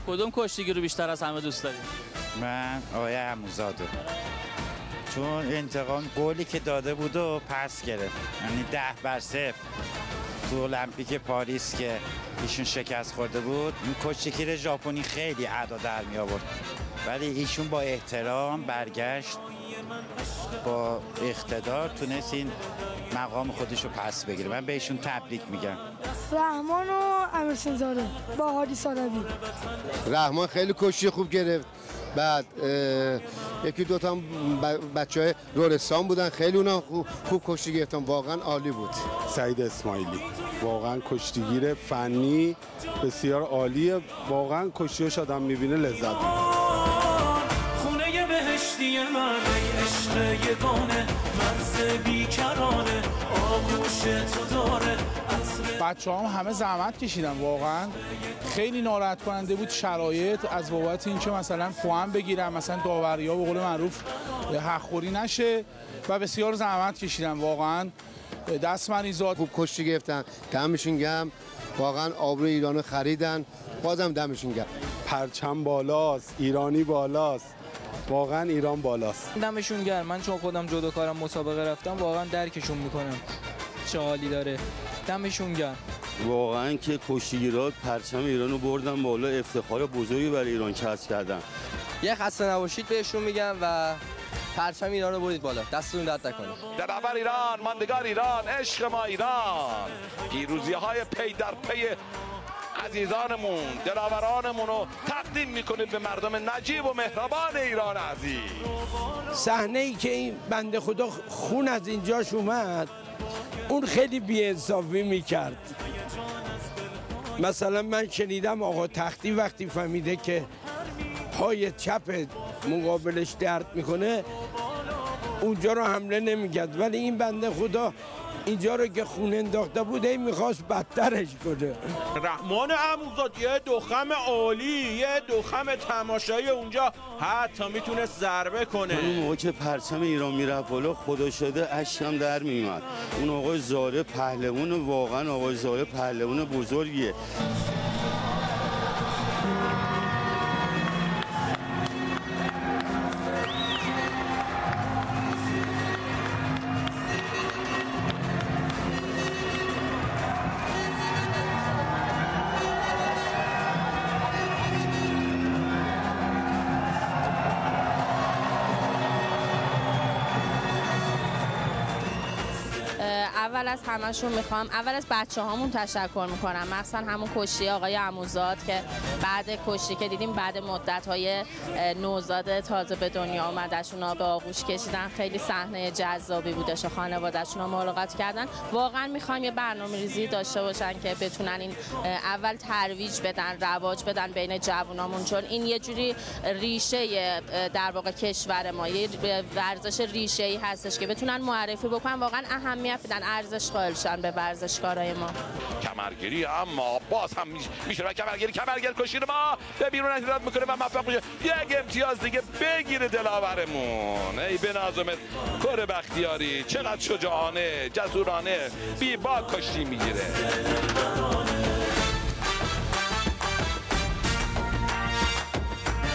کدوم کشتیگیر رو بیشتر از همه دوست داری؟ من آقای عموزاده، چون انتقام قولی که داده بود و پس گرفت، یعنی 10-0 تو المپیک پاریس که ایشون شکست خورده بود. این کشتیگیر ژاپنی خیلی ادا در می آورد، ولی ایشون با احترام برگشت، با اقتدار تونست این مقام خودش رو پس بگیره. من به ایشون تبریک میگم. رحمان و امیرحسین با هادی سالبی. رحمان خیلی کشتی خوب گرفت، بعد یکی دوتا بچهای رولستان بودن، خیلی اونا خوب کشتی گرفتن، واقعا عالی بود. سعید اسماعیلی واقعا کشتیگیر فنی بسیار عالیه، واقعا کشتیاش آدم میبینه لذت میبره. خونه بهشتی من عشق یگانه، مرز بیکرانه آغوش تو داره. بچه هم همه زحمت کشیدن، واقعا خیلی ناراحت کننده بود شرایط از بابت اینکه مثلا پوان بگیرن، مثلا داوریا به قول معروف حق‌خوری نشه و بسیار زحمت کشیدن، واقعا دست مریزاد. خوب کشتی گرفتن، دمشون گرم، واقعا آبروی ایرانو خریدن، بازم دمشون گرم. پرچم بالاست، ایرانی بالاست، واقعا ایران بالاست. دمشون گرم. من چون خودم جودوکارم مسابقه رفتم، واقعا درکشون میکنم، چه حالی داره، دمشون گرم. واقعا که کشتیگیرها پرچم ایرانو بردن بالا، افتخار بزرگی برای ایران کسب کردن. یه خسته نباشید بهشون میگم و پرچم ایران رو بردید بالا، دستتون درد نکنه. درآور ایران، ماندگار ایران، عشق ما ایران. پیروزی های پی در پی عزیزانمون، دلاورانمون رو تقدیم میکنید به مردم نجیب و مهربان ایران عزیز. صحنه ای که این بنده خدا خون از اینجاش اومد، اون خیلی بی‌انصافی میکرد. مثلا من شنیدم آقا تختی وقتی فهمیده که پای چپ مقابلش درد میکنه، اونجا رو حمله نمیکرد، ولی این بنده خدا اینجا رو که خون انداخته بود ای میخواست بدترش کنه. رحمان عموزاد یه دخم عالی، یه دخم تماشایی اونجا حتی میتونست ضربه کنه. اون موقع که پرچم ایران میرفت بالا، خدا شده اشکم در میومد. اون آقای زاره پهلوان، واقعا آقای زاره پهلوان بزرگیه. اول از همشون میخوام اول از بچه هامون تشکر میکنم، مخصوصا همون کشتی آقای عموزاد که بعد کشتی که دیدیم، بعد مدت های نوزاد تازه به دنیا آمدشون به آغوش کشیدن، خیلی صحنه جذابی بودش و خانواده‌شون ملاقات کردن. واقعا میخوایم یه برنامه‌ریزی داشته باشن که بتونن این اول ترویج بدن، رواج بدن بین جوانامون، چون این یه جوری ریشه در واقع کشور ما، یه ورزش ریشه‌ای هستش که بتونن معرفی بکنن، واقعا اهمیت بدن، ارزش قائل شن به ورزشکارای ما. کمرگیری اما باز هم میشه و کمرگیر کشتی ما به بیرون انتقال میکنه و موفق میشه یک امتیاز دیگه بگیره دلاورمون. ای به نظمت کره بختیاری، چقدر شجاعانه، جسورانه بی باک کشتی میگیره.